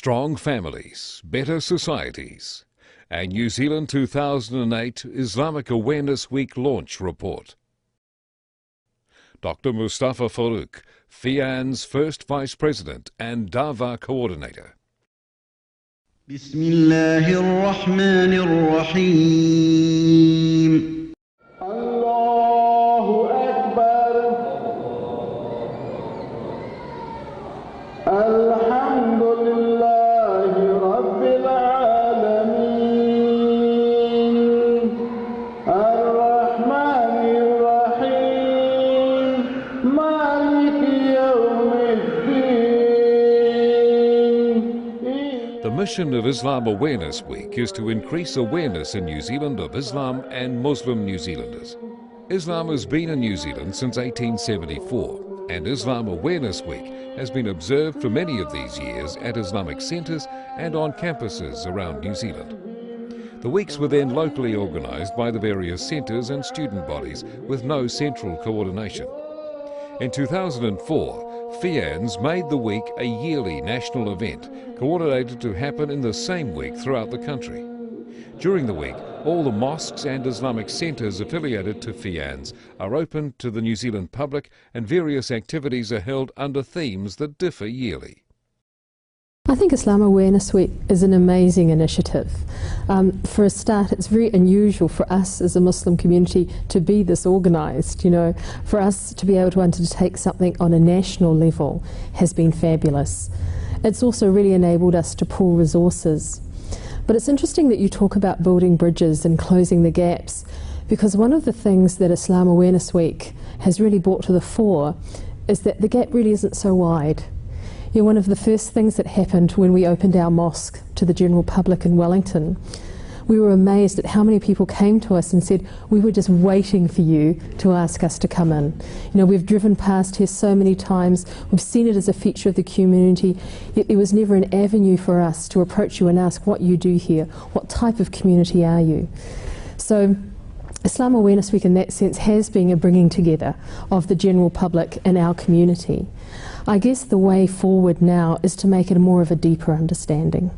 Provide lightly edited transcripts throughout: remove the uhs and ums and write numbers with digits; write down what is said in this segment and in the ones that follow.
Strong families, better societies. A New Zealand 2008 Islamic Awareness Week launch report. Dr. Mustafa Farouk, FIAN's first Vice President and Dava Coordinator. Bismillahir Rahmanir Rahim. Allahu Akbar. Alhamdulillahi Rabbil Alameen. Ar-Rahmanir Rahim. Maliki Yawmiddin. The mission of Islam Awareness Week is to increase awareness in New Zealand of Islam and Muslim New Zealanders. Islam has been in New Zealand since 1874, and Islam Awareness Week has been observed for many of these years at Islamic centres and on campuses around New Zealand. The weeks were then locally organised by the various centres and student bodies with no central coordination. In 2004, FIANS made the week a yearly national event, coordinated to happen in the same week throughout the country. During the week, all the mosques and Islamic centres affiliated to FIANS are open to the New Zealand public, and various activities are held under themes that differ yearly. I think Islam Awareness Week is an amazing initiative. For a start, it's very unusual for us as a Muslim community to be this organised. For us to be able to undertake something on a national level has been fabulous. It's also really enabled us to pool resources. But it's interesting that you talk about building bridges and closing the gaps, because one of the things that Islam Awareness Week has really brought to the fore is that the gap really isn't so wide. One of the first things that happened when we opened our mosque to the general public in Wellington, we were amazed at how many people came to us and said, we were just waiting for you to ask us to come in. We've driven past here so many times, we've seen it as a feature of the community, yet there was never an avenue for us to approach you and ask what you do here, what type of community are you. So Islam Awareness Week in that sense has been a bringing together of the general public in our community. I guess the way forward now is to make it more of a deeper understanding.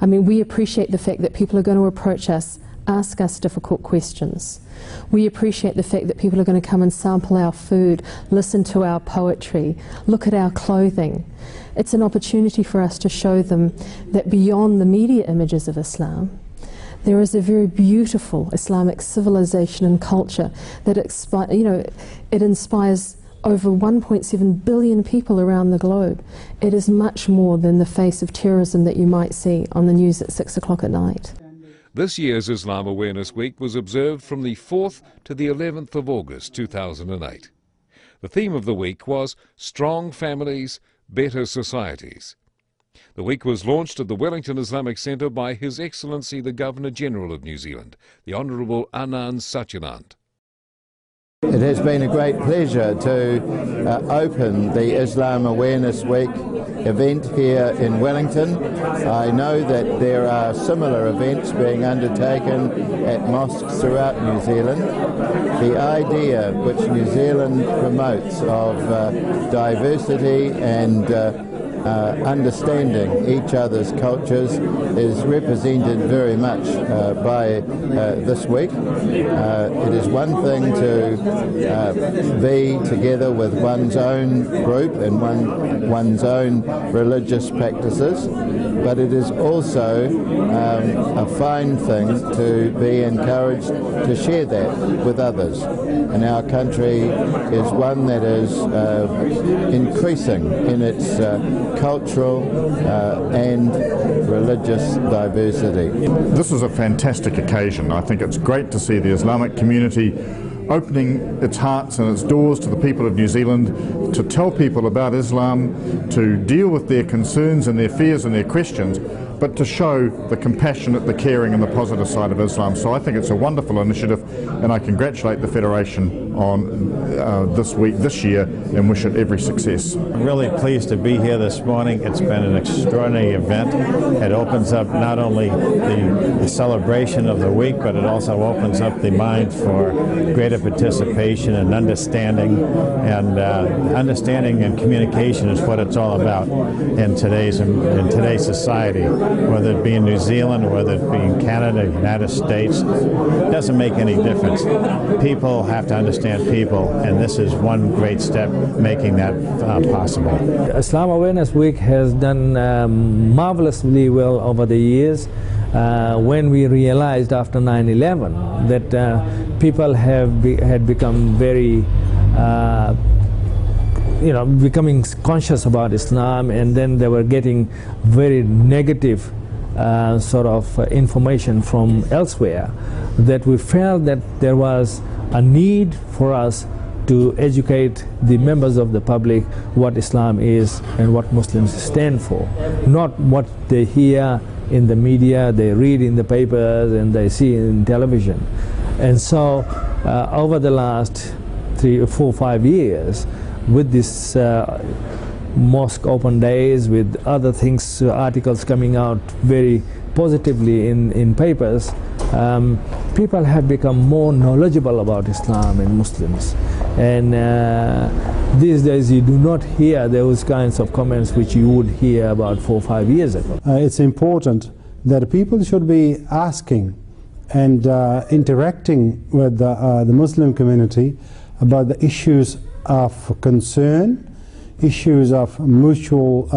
We appreciate the fact that people are going to approach us, ask us difficult questions. We appreciate the fact that people are going to come and sample our food, listen to our poetry, look at our clothing. It's an opportunity for us to show them that beyond the media images of Islam, there is a very beautiful Islamic civilization and culture that it inspires over 1.7 billion people around the globe. It is much more than the face of terrorism that you might see on the news at 6 o'clock at night. This year's Islam Awareness Week was observed from the 4th to the 11th of August 2008. The theme of the week was Strong Families, Better Societies. The week was launched at the Wellington Islamic Centre by His Excellency the Governor-General of New Zealand, the Honourable Anand Satyanand. It has been a great pleasure to open the Islam Awareness Week event here in Wellington. I know that there are similar events being undertaken at mosques throughout New Zealand. The idea which New Zealand promotes of diversity and understanding each other's cultures is represented very much by this week. It is one thing to be together with one's own group and one's own religious practices, but it is also a fine thing to be encouraged to share that with others. And our country is one that is increasing in its cultural and religious diversity. This is a fantastic occasion. I think it's great to see the Islamic community opening its hearts and its doors to the people of New Zealand to tell people about Islam, to deal with their concerns and their fears and their questions, but to show the compassionate, the caring and the positive side of Islam. So I think it's a wonderful initiative, and I congratulate the Federation on this year, and wish it every success. I'm really pleased to be here this morning. It's been an extraordinary event. It opens up not only the celebration of the week, but it also opens up the mind for greater participation and understanding. And understanding and communication is what it's all about in today's society. Whether it be in New Zealand or whether it be in Canada, United States, it doesn't make any difference. People have to understand people, and this is one great step making that possible. Islam Awareness Week has done marvelously well over the years. When we realized after 9/11 that people had become very becoming conscious about Islam, and then they were getting very negative sort of information from elsewhere, that we felt that there was a need for us to educate the members of the public what Islam is and what Muslims stand for, not what they hear in the media, they read in the papers and they see in television. And so over the last 3 or 4 or 5 years, with this mosque open days, with other things, articles coming out very positively in papers, people have become more knowledgeable about Islam and Muslims. And these days you do not hear those kinds of comments which you would hear about 4 or 5 years ago. It's important that people should be asking and interacting with the Muslim community about the issues of concern, issues of mutual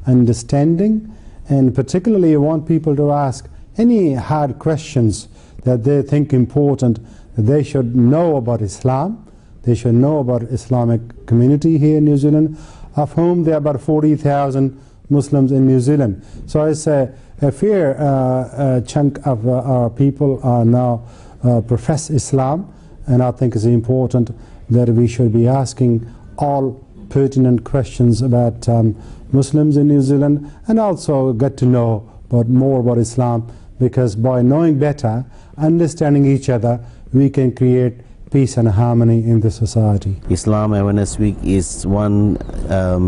understanding, and particularly you want people to ask any hard questions that they think important, that they should know about Islam. They should know about Islamic community here in New Zealand, of whom there are about 40,000 Muslims in New Zealand. So it's a fair chunk of our people are now profess Islam, and I think it's important that we should be asking all pertinent questions about Muslims in New Zealand, and also get to know more about Islam, because by knowing better, understanding each other, we can create peace and harmony in the society. Islam Awareness Week is one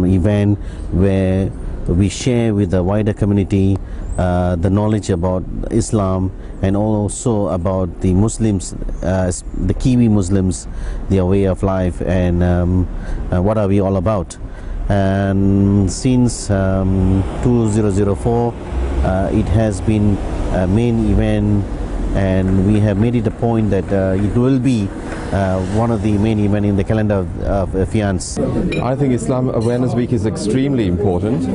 event where we share with the wider community the knowledge about Islam, and also about the Muslims, the Kiwi Muslims, their way of life, and what are we all about. And since 2004, it has been a main event, and we have made it a point that it will be one of the main events in the calendar of FIANS. I think Islam Awareness Week is extremely important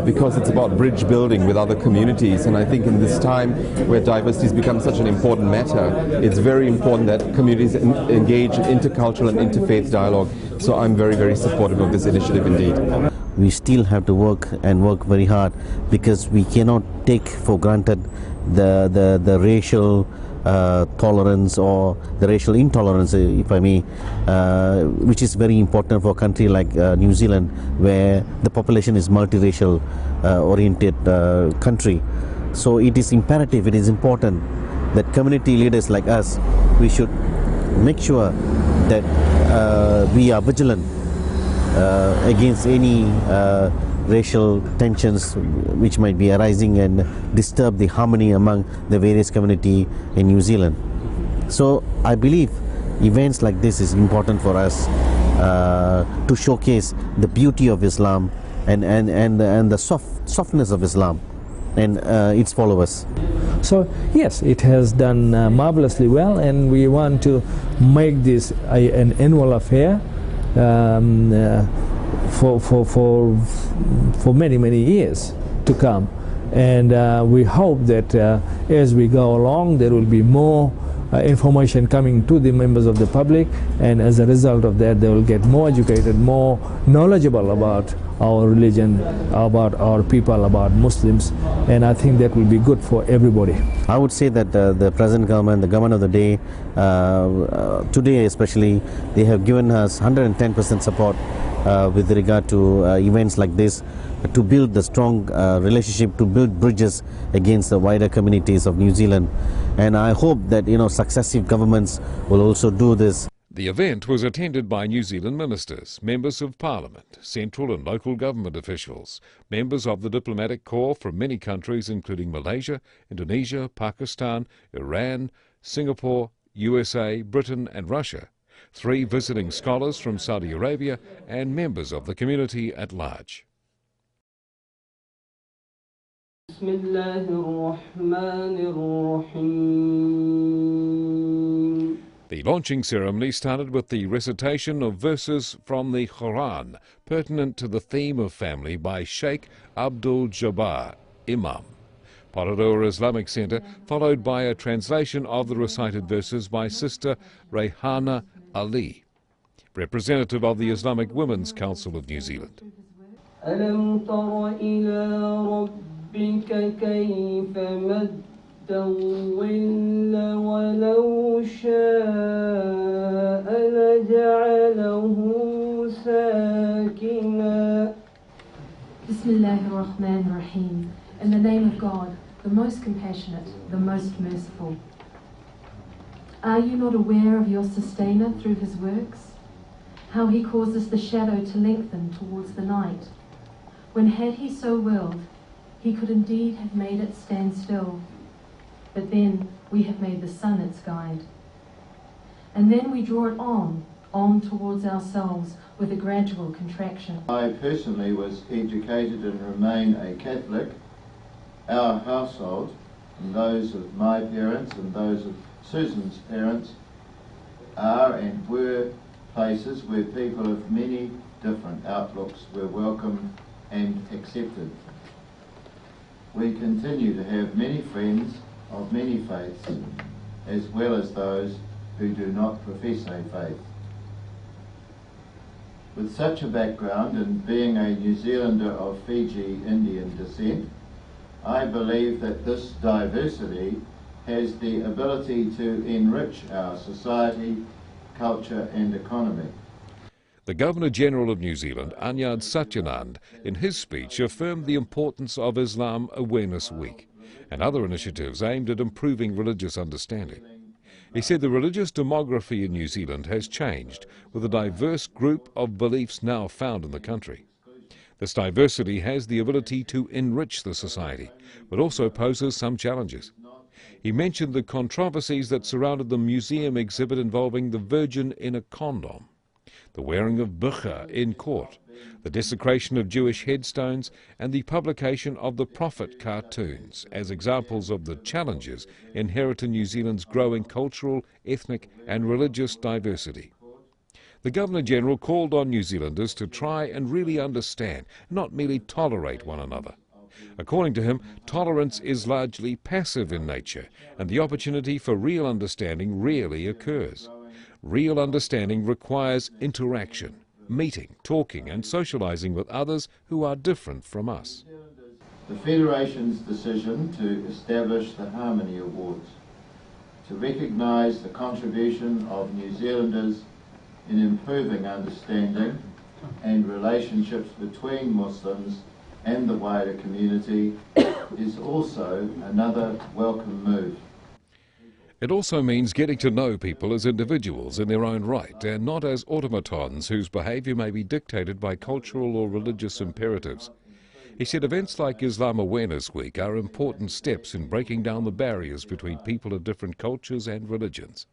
because it's about bridge building with other communities, and I think in this time where diversity has become such an important matter, it's very important that communities engage in intercultural and interfaith dialogue. So I'm very, very supportive of this initiative indeed. We still have to work very hard, because we cannot take for granted the racial tolerance or the racial intolerance, if I may, which is very important for a country like New Zealand, where the population is multiracial oriented country. So it is imperative, it is important that community leaders like us, we should make sure that we are vigilant against any racial tensions which might be arising and disturb the harmony among the various community in New Zealand. So I believe events like this is important for us to showcase the beauty of Islam and the softness of Islam and its followers. So yes, it has done marvelously well, and we want to make this an annual affair for many years to come, and we hope that as we go along, there will be more information coming to the members of the public, and as a result of that, they will get more educated, more knowledgeable about our religion, about our people, about Muslims, and I think that will be good for everybody. I would say that the present government, the government of the day, today especially, they have given us 110% support with regard to events like this, to build the strong relationship, to build bridges against the wider communities of New Zealand. And I hope that successive governments will also do this. The event was attended by New Zealand ministers, members of parliament, central and local government officials, members of the diplomatic corps from many countries including Malaysia, Indonesia, Pakistan, Iran, Singapore, USA, Britain and Russia, 3 visiting scholars from Saudi Arabia and members of the community at large. The launching ceremony started with the recitation of verses from the Quran pertinent to the theme of family by Sheikh Abdul Jabbar, Imam, Parador Islamic Centre, followed by a translation of the recited verses by Sister Rehana Ali, representative of the Islamic Women's Council of New Zealand. ألم تر إلى ربك كيف مد الظل ولو شاء لجعله ساكنا. Bismillahirrahmanirrahim. In the name of God, the most compassionate, the most merciful. Are you not aware of your sustainer through his works? How he causes the shadow to lengthen towards the night. When had he so willed, he could indeed have made it stand still. But then we have made the sun its guide. And then we draw it on towards ourselves with a gradual contraction. I personally was educated and remain a Catholic. Our household, and those of my parents and those of Susan's parents, are and were places where people of many different outlooks were welcomed and accepted. We continue to have many friends of many faiths, as well as those who do not profess a faith. With such a background and being a New Zealander of Fiji Indian descent, I believe that this diversity has the ability to enrich our society, culture and economy. The Governor-General of New Zealand, Anyad Satyanand, in his speech affirmed the importance of Islam Awareness Week and other initiatives aimed at improving religious understanding. He said the religious demography in New Zealand has changed, with a diverse group of beliefs now found in the country. This diversity has the ability to enrich the society, but also poses some challenges. He mentioned the controversies that surrounded the museum exhibit involving the Virgin in a condom, the wearing of burqa in court, the desecration of Jewish headstones, and the publication of the Prophet cartoons as examples of the challenges inherent in New Zealand's growing cultural, ethnic and religious diversity. The Governor-General called on New Zealanders to try and really understand, not merely tolerate one another. According to him, tolerance is largely passive in nature, and the opportunity for real understanding rarely occurs. Real understanding requires interaction, meeting, talking and socializing with others who are different from us. The Federation's decision to establish the Harmony Awards, to recognise the contribution of New Zealanders in improving understanding and relationships between Muslims and the wider community, is also another welcome move. It also means getting to know people as individuals in their own right and not as automatons whose behaviour may be dictated by cultural or religious imperatives. He said events like Islam Awareness Week are important steps in breaking down the barriers between people of different cultures and religions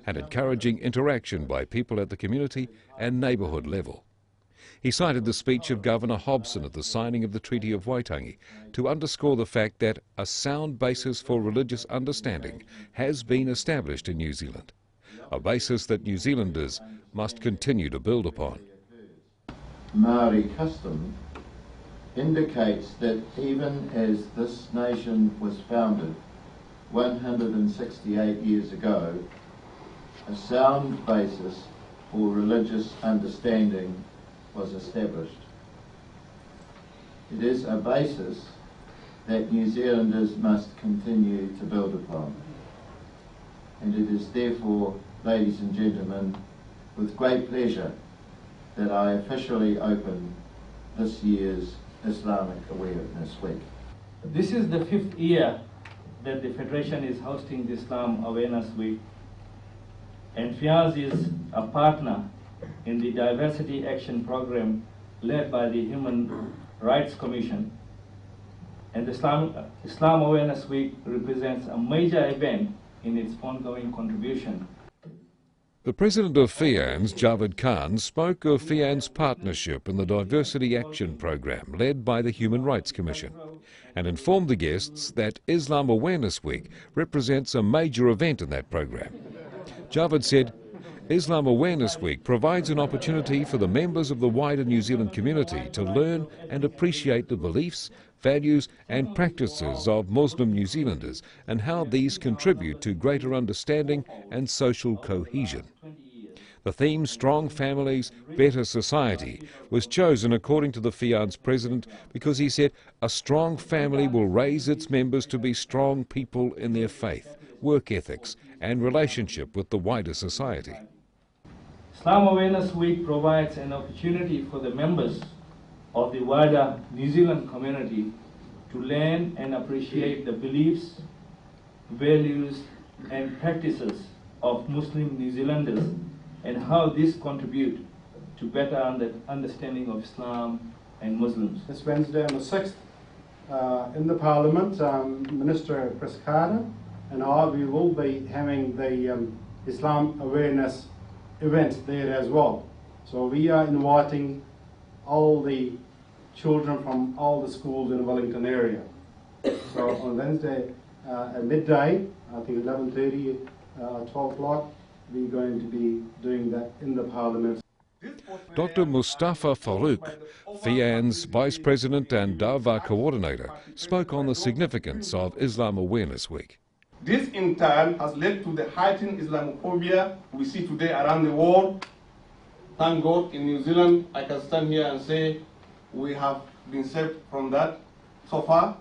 and encouraging interaction by people at the community and neighbourhood level. He cited the speech of Governor Hobson at the signing of the Treaty of Waitangi to underscore the fact that a sound basis for religious understanding has been established in New Zealand, a basis that New Zealanders must continue to build upon. Maori custom indicates that even as this nation was founded 168 years ago, a sound basis for religious understanding was established. It is a basis that New Zealanders must continue to build upon. And it is therefore, ladies and gentlemen, with great pleasure that I officially open this year's Islamic Awareness Week. This is the 5th year that the Federation is hosting the Islam Awareness Week, and FIAZ is a partner in the Diversity Action Program led by the Human Rights Commission. And the Islam Awareness Week represents a major event in its ongoing contribution. The president of FIANZ, Javed Khan, spoke of FIANZ's partnership in the Diversity Action Program led by the Human Rights Commission and informed the guests that Islam Awareness Week represents a major event in that program. Javed said, Islam Awareness Week provides an opportunity for the members of the wider New Zealand community to learn and appreciate the beliefs, values and practices of Muslim New Zealanders and how these contribute to greater understanding and social cohesion. The theme, Strong Families, Better Society, was chosen according to the FIANZ president because he said a strong family will raise its members to be strong people in their faith, work ethics and relationship with the wider society. Islam Awareness Week provides an opportunity for the members of the wider New Zealand community to learn and appreciate the beliefs, values and practices of Muslim New Zealanders and how these contribute to better understanding of Islam and Muslims. This Wednesday on the 6th in the Parliament, Minister Chris Carter and I, we will be having the Islam Awareness event there as well. So we are inviting all the children from all the schools in the Wellington area. So on Wednesday at midday, I think 11:30, 12 o'clock, we're going to be doing that in the Parliament. Dr. Mustafa Farouk, FIANZ Vice President and Dava Coordinator, spoke on the significance of Islam Awareness Week. This in turn has led to the heightened Islamophobia we see today around the world. Thank God in New Zealand I can stand here and say we have been saved from that so far.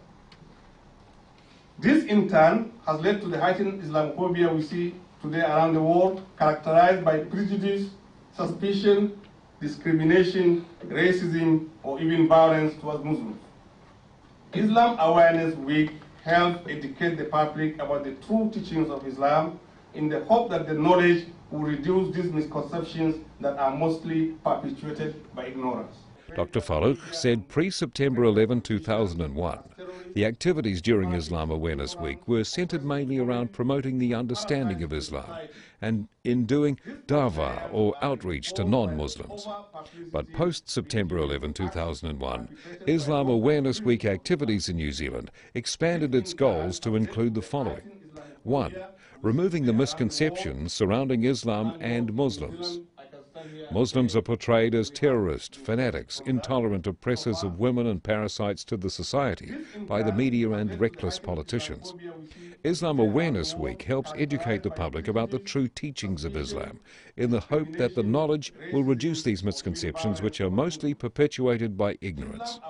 This in turn has led to the heightened Islamophobia we see today around the world, characterized by prejudice, suspicion, discrimination, racism, or even violence towards Muslims. Islam Awareness Week helps educate the public about the true teachings of Islam in the hope that the knowledge will reduce these misconceptions that are mostly perpetuated by ignorance. Dr. Farouk said pre-September 11, 2001, the activities during Islam Awareness Week were centred mainly around promoting the understanding of Islam and in doing dawah or outreach to non-Muslims. But post-September 11, 2001, Islam Awareness Week activities in New Zealand expanded its goals to include the following. 1. Removing the misconceptions surrounding Islam and Muslims. Muslims are portrayed as terrorists, fanatics, intolerant oppressors of women and parasites to the society by the media and reckless politicians. Islam Awareness Week helps educate the public about the true teachings of Islam in the hope that the knowledge will reduce these misconceptions which are mostly perpetuated by ignorance.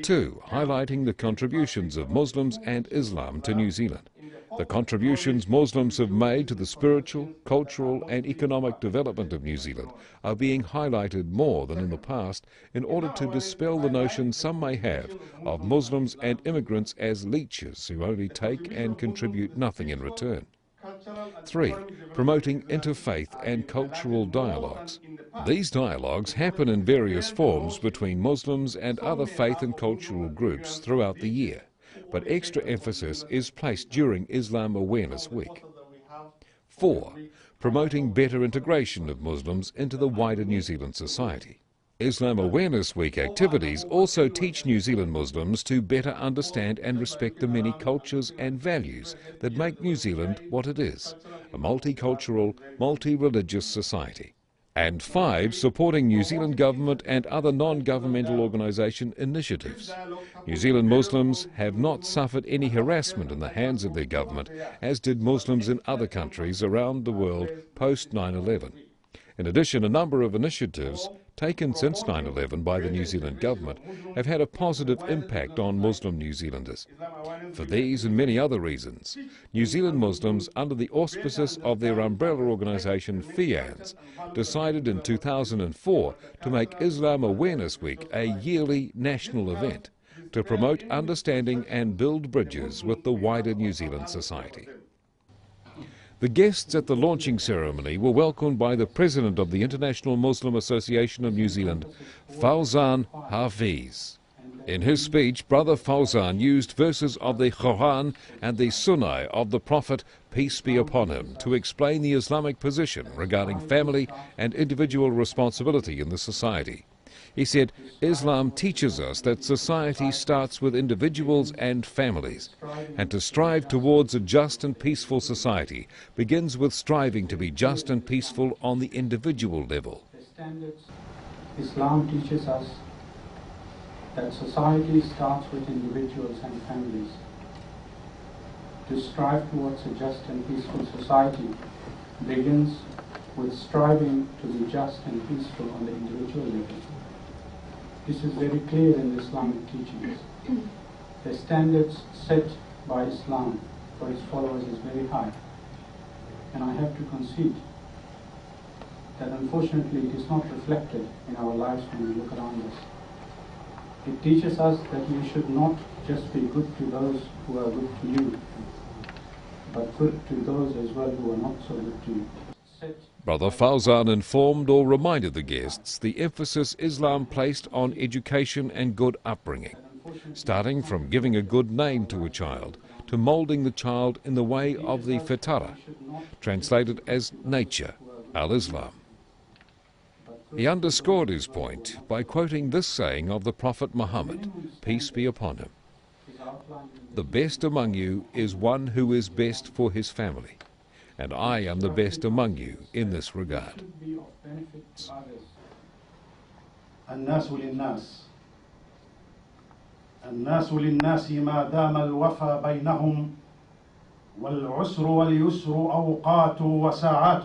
2. Highlighting the contributions of Muslims and Islam to New Zealand. The contributions Muslims have made to the spiritual, cultural and economic development of New Zealand are being highlighted more than in the past in order to dispel the notion some may have of Muslims and immigrants as leeches who only take and contribute nothing in return. 3. Promoting interfaith and cultural dialogues. These dialogues happen in various forms between Muslims and other faith and cultural groups throughout the year, but extra emphasis is placed during Islam Awareness Week. 4. Promoting better integration of Muslims into the wider New Zealand society. Islam Awareness Week activities also teach New Zealand Muslims to better understand and respect the many cultures and values that make New Zealand what it is, a multicultural, multi-religious society. And 5, supporting New Zealand government and other non-governmental organisation initiatives. New Zealand Muslims have not suffered any harassment in the hands of their government, as did Muslims in other countries around the world post 9/11. In addition, a number of initiatives taken since 9/11 by the New Zealand government, have had a positive impact on Muslim New Zealanders. For these and many other reasons, New Zealand Muslims, under the auspices of their umbrella organisation FIANZ, decided in 2004 to make Islam Awareness Week a yearly national event to promote understanding and build bridges with the wider New Zealand society. The guests at the launching ceremony were welcomed by the President of the International Muslim Association of New Zealand, Fawzan Hafiz. In his speech, Brother Fawzan used verses of the Quran and the Sunnah of the Prophet, peace be upon him, to explain the Islamic position regarding family and individual responsibility in the society. He said, Islam teaches us that society starts with individuals and families, and to strive towards a just and peaceful society begins with striving to be just and peaceful on the individual level. Islam teaches us that society starts with individuals and families. To strive towards a just and peaceful society begins with striving to be just and peaceful on the individual level. This is very clear in the Islamic teachings. The standards set by Islam for its followers is very high. And I have to concede that unfortunately it is not reflected in our lives when we look around us. It teaches us that you should not just be good to those who are good to you, but good to those as well who are not so good to you. Brother Fawzan informed or reminded the guests the emphasis Islam placed on education and good upbringing, starting from giving a good name to a child to moulding the child in the way of the fitara, translated as nature, al-Islam. He underscored his point by quoting this saying of the Prophet Muhammad, peace be upon him. The best among you is one who is best for his family, and I am the best among you in this regard. الناس للناس الناس للناس ما دام الوفا بينهم والعسر واليسر أوقات وساعات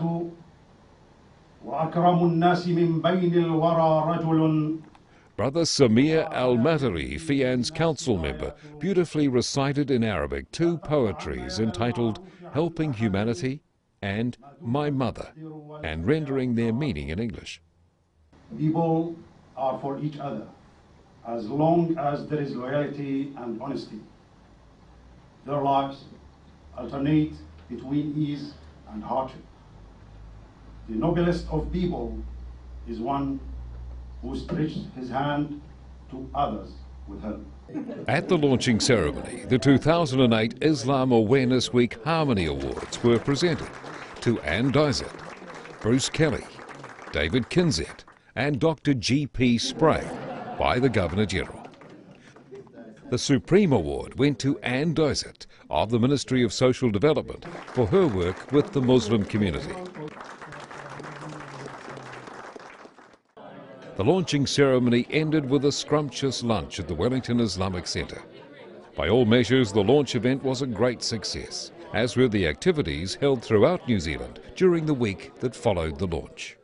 وأكرم الناس من بين الورى رجل. Brother Samir Al-Matari, FIANZ council member, beautifully recited in Arabic two poetries entitled Helping Humanity and My Mother, and rendering their meaning in English. People are for each other as long as there is loyalty and honesty. Their lives alternate between ease and hardship. The noblest of people is one who stretches his hand to others with help. At the launching ceremony, the 2008 Islam Awareness Week Harmony Awards were presented to Anne Dysett, Bruce Kelly, David Kinzet and Dr. G.P. Spray by the Governor-General. The Supreme Award went to Anne Dysett of the Ministry of Social Development for her work with the Muslim community. The launching ceremony ended with a scrumptious lunch at the Wellington Islamic Centre. By all measures, the launch event was a great success, as were the activities held throughout New Zealand during the week that followed the launch.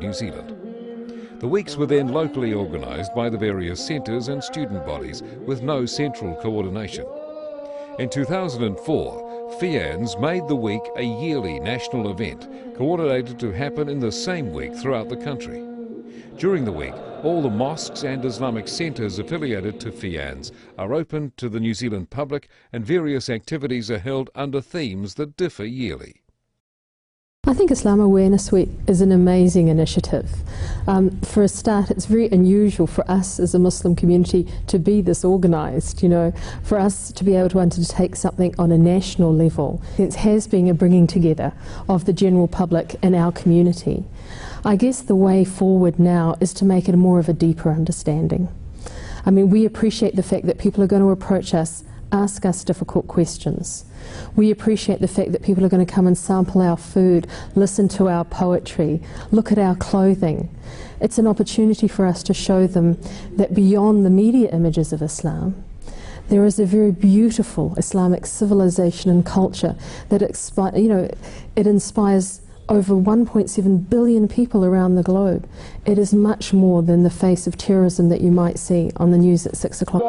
New Zealand. The weeks were then locally organised by the various centres and student bodies with no central coordination. In 2004, FIANZ made the week a yearly national event, coordinated to happen in the same week throughout the country. During the week, all the mosques and Islamic centres affiliated to FIANZ are open to the New Zealand public, and various activities are held under themes that differ yearly. I think Islam Awareness Week is an amazing initiative. For a start, it's very unusual for us as a Muslim community to be this organised, for us to be able to undertake something on a national level. It has been a bringing together of the general public in our community. I guess the way forward now is to make it more of a deeper understanding. I mean, we appreciate the fact that people are going to approach us, ask us difficult questions. We appreciate the fact that people are going to come and sample our food, listen to our poetry, look at our clothing. It's an opportunity for us to show them that beyond the media images of Islam, there is a very beautiful Islamic civilization and culture that it inspires over 1.7 billion people around the globe. It is much more than the face of terrorism that you might see on the news at 6 o'clock.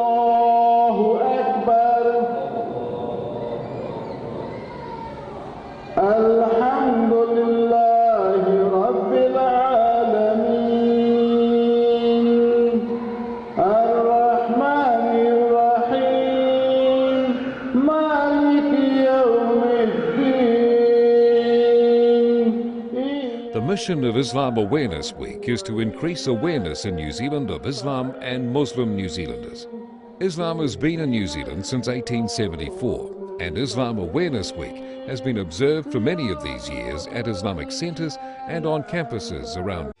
The mission of Islam Awareness Week is to increase awareness in New Zealand of Islam and Muslim New Zealanders. Islam has been in New Zealand since 1874, and Islam Awareness Week has been observed for many of these years at Islamic centres and on campuses around.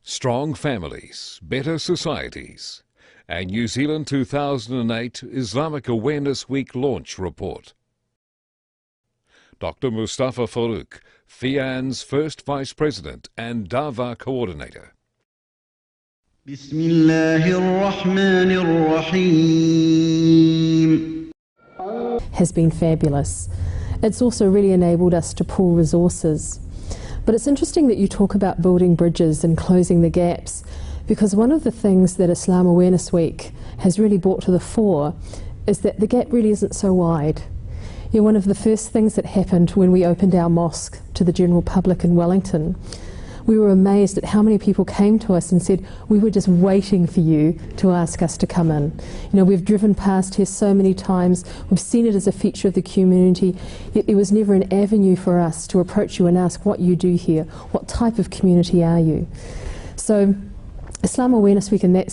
Strong families, better societies. A New Zealand 2008 Islamic Awareness Week launch report. Dr. Mustafa Farouk, FIAN's first Vice President and Dava Coordinator. Has been fabulous. It's also really enabled us to pool resources. But it's interesting that you talk about building bridges and closing the gaps, because one of the things that Islam Awareness Week has really brought to the fore is that the gap really isn't so wide. One of the first things that happened when we opened our mosque to the general public in Wellington, we were amazed at how many people came to us and said, we were just waiting for you to ask us to come in. We've driven past here so many times, we've seen it as a feature of the community, yet there was never an avenue for us to approach you and ask what you do here, what type of community are you. So Islam Awareness Week in that